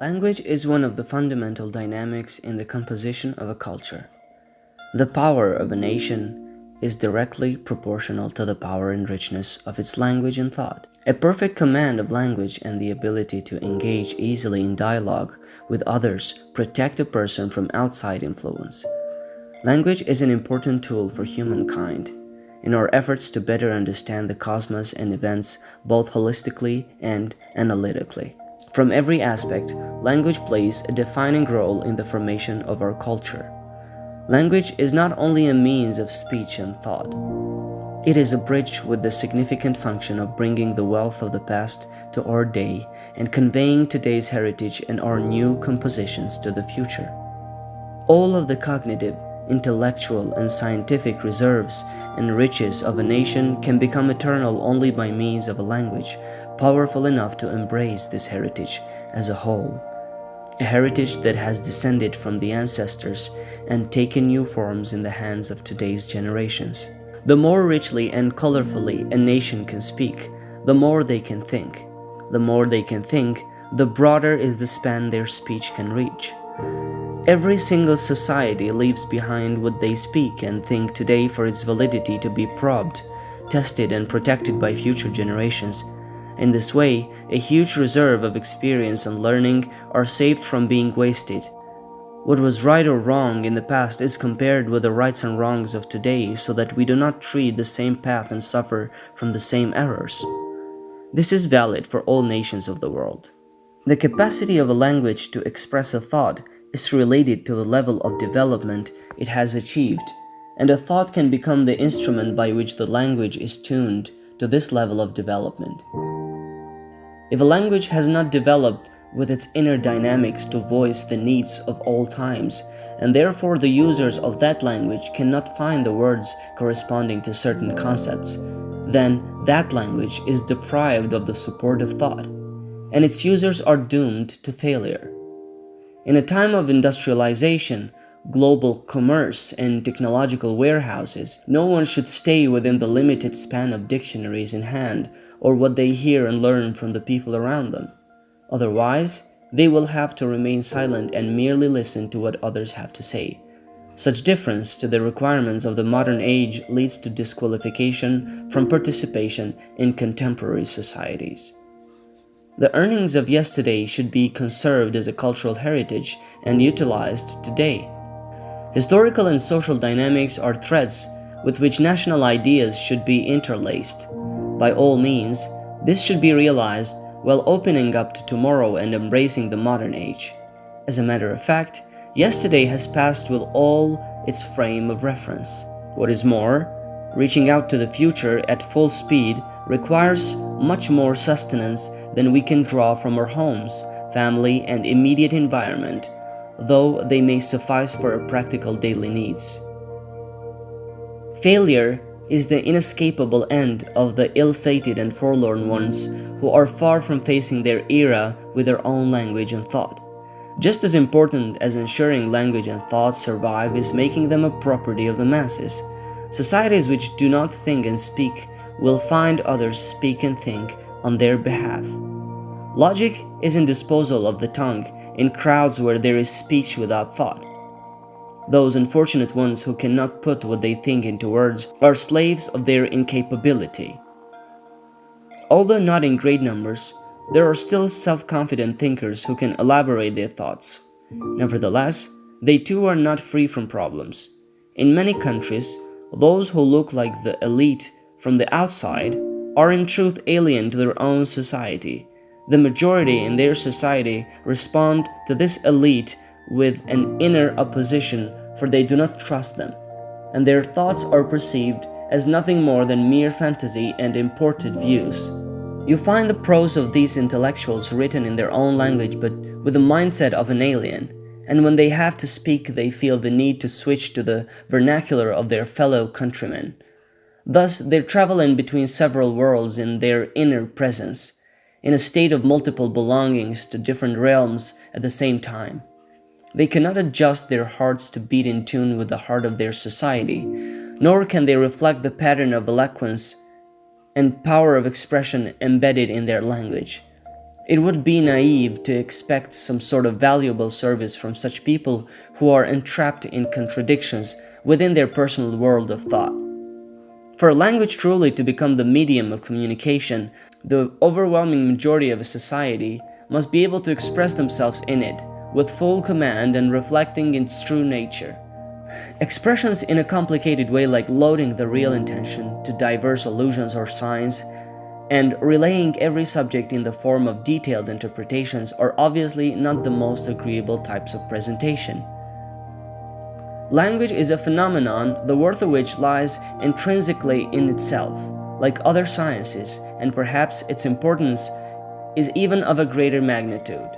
Language is one of the fundamental dynamics in the composition of a culture. The power of a nation is directly proportional to the power and richness of its language and thought. A perfect command of language and the ability to engage easily in dialogue with others protect a person from outside influence. Language is an important tool for humankind in our efforts to better understand the cosmos and events both holistically and analytically. From every aspect, language plays a defining role in the formation of our culture. Language is not only a means of speech and thought. It is a bridge with the significant function of bringing the wealth of the past to our day and conveying today's heritage and our new compositions to the future. All of the cognitive, intellectual, and scientific reserves and riches of a nation can become eternal only by means of a language powerful enough to embrace this heritage as a whole, a heritage that has descended from the ancestors and taken new forms in the hands of today's generations. The more richly and colorfully a nation can speak, the more they can think. The more they can think, the broader is the span their speech can reach. Every single society leaves behind what they speak and think today for its validity to be probed, tested, and protected by future generations. In this way, a huge reserve of experience and learning are saved from being wasted. What was right or wrong in the past is compared with the rights and wrongs of today so that we do not tread the same path and suffer from the same errors. This is valid for all nations of the world. The capacity of a language to express a thought is related to the level of development it has achieved, and a thought can become the instrument by which the language is tuned to this level of development. If a language has not developed with its inner dynamics to voice the needs of all times, and therefore the users of that language cannot find the words corresponding to certain concepts, then that language is deprived of the support of thought, and its users are doomed to failure. In a time of industrialization, global commerce, and technological warehouses, no one should stay within the limited span of dictionaries in hand or what they hear and learn from the people around them. Otherwise, they will have to remain silent and merely listen to what others have to say. Such difference to the requirements of the modern age leads to disqualification from participation in contemporary societies. The earnings of yesterday should be conserved as a cultural heritage and utilized today. Historical and social dynamics are threads with which national ideas should be interlaced. By all means, this should be realized while opening up to tomorrow and embracing the modern age. As a matter of fact, yesterday has passed with all its frame of reference. What is more, reaching out to the future at full speed requires much more sustenance than we can draw from our homes, family, and immediate environment, though they may suffice for our practical daily needs. Failure is the inescapable end of the ill-fated and forlorn ones who are far from facing their era with their own language and thought. Just as important as ensuring language and thought survive is making them a property of the masses. Societies which do not think and speak will find others speak and think on their behalf. Logic is in disposal of the tongue in crowds where there is speech without thought. Those unfortunate ones who cannot put what they think into words are slaves of their incapability. Although not in great numbers, there are still self-confident thinkers who can elaborate their thoughts. Nevertheless, they too are not free from problems. In many countries, those who look like the elite from the outside are in truth alien to their own society. The majority in their society respond to this elite with an inner opposition, for they do not trust them, and their thoughts are perceived as nothing more than mere fantasy and imported views. You find the prose of these intellectuals written in their own language but with the mindset of an alien, and when they have to speak they feel the need to switch to the vernacular of their fellow countrymen. Thus, they travel in between several worlds in their inner presence, in a state of multiple belongings to different realms at the same time. They cannot adjust their hearts to beat in tune with the heart of their society, nor can they reflect the pattern of eloquence and power of expression embedded in their language. It would be naive to expect some sort of valuable service from such people who are entrapped in contradictions within their personal world of thought. For a language truly to become the medium of communication, the overwhelming majority of a society must be able to express themselves in it with full command and reflecting its true nature. Expressions in a complicated way like loading the real intention to diverse allusions or signs and relaying every subject in the form of detailed interpretations are obviously not the most agreeable types of presentation. Language is a phenomenon the worth of which lies intrinsically in itself, like other sciences, and perhaps its importance is even of a greater magnitude.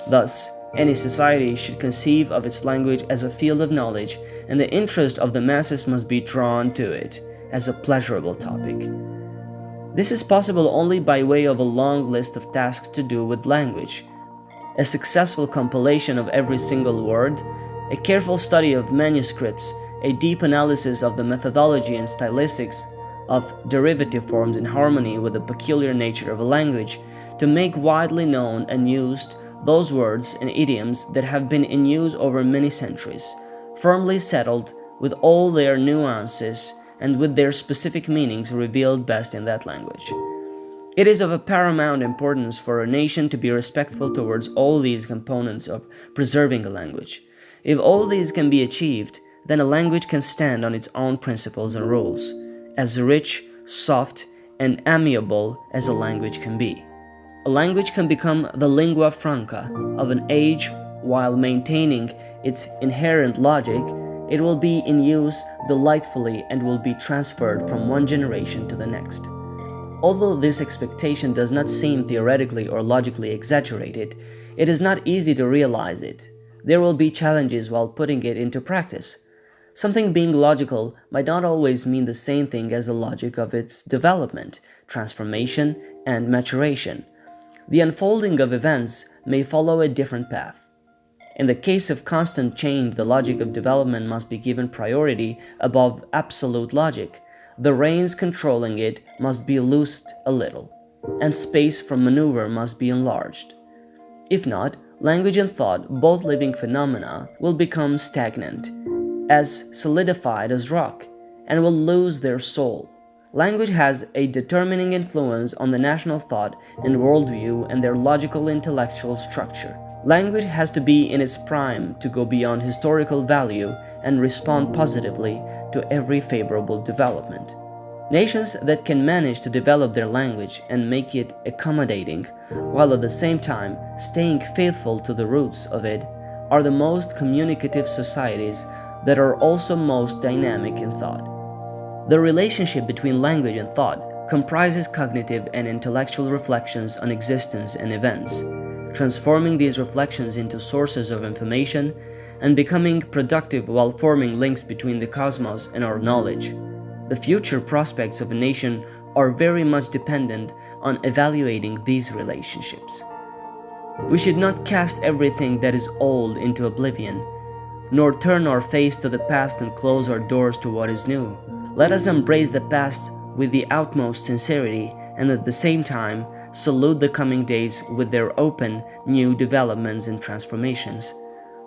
Thus, any society should conceive of its language as a field of knowledge, and the interest of the masses must be drawn to it as a pleasurable topic. This is possible only by way of a long list of tasks to do with language, a successful compilation of every single word, a careful study of manuscripts, a deep analysis of the methodology and stylistics of derivative forms in harmony with the peculiar nature of a language, to make widely known and used those words and idioms that have been in use over many centuries, firmly settled with all their nuances and with their specific meanings revealed best in that language. It is of a paramount importance for a nation to be respectful towards all these components of preserving a language. If all these can be achieved, then a language can stand on its own principles and rules, as rich, soft, and amiable as a language can be. A language can become the lingua franca of an age while maintaining its inherent logic. It will be in use delightfully and will be transferred from one generation to the next. Although this expectation does not seem theoretically or logically exaggerated, it is not easy to realize it. There will be challenges while putting it into practice. Something being logical might not always mean the same thing as the logic of its development, transformation, and maturation. The unfolding of events may follow a different path. In the case of constant change, the logic of development must be given priority above absolute logic. The reins controlling it must be loosed a little, and space for maneuver must be enlarged. If not, language and thought, both living phenomena, will become stagnant, as solidified as rock, and will lose their soul. Language has a determining influence on the national thought and worldview and their logical intellectual structure. Language has to be in its prime to go beyond historical value and respond positively to every favorable development. Nations that can manage to develop their language and make it accommodating, while at the same time staying faithful to the roots of it, are the most communicative societies that are also most dynamic in thought. The relationship between language and thought comprises cognitive and intellectual reflections on existence and events, transforming these reflections into sources of information and becoming productive while forming links between the cosmos and our knowledge. The future prospects of a nation are very much dependent on evaluating these relationships. We should not cast everything that is old into oblivion, nor turn our face to the past and close our doors to what is new. Let us embrace the past with the utmost sincerity and at the same time salute the coming days with their open, new developments and transformations.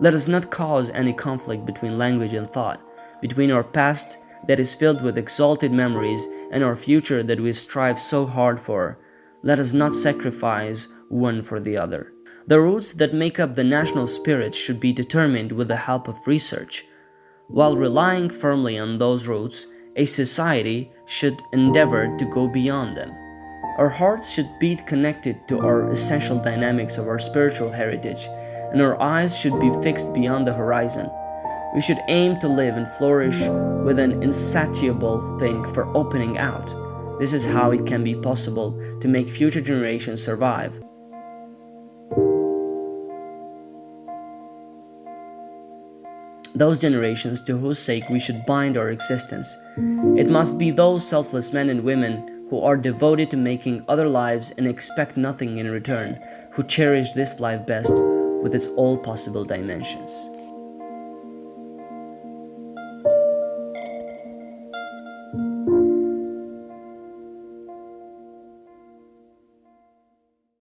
Let us not cause any conflict between language and thought, between our past that is filled with exalted memories and our future that we strive so hard for. Let us not sacrifice one for the other. The roots that make up the national spirit should be determined with the help of research. While relying firmly on those roots, a society should endeavor to go beyond them. Our hearts should beat connected to our essential dynamics of our spiritual heritage, and our eyes should be fixed beyond the horizon. We should aim to live and flourish with an insatiable thing for opening out. This is how it can be possible to make future generations survive. Those generations to whose sake we should bind our existence. It must be those selfless men and women who are devoted to making other lives and expect nothing in return, who cherish this life best with its all possible dimensions.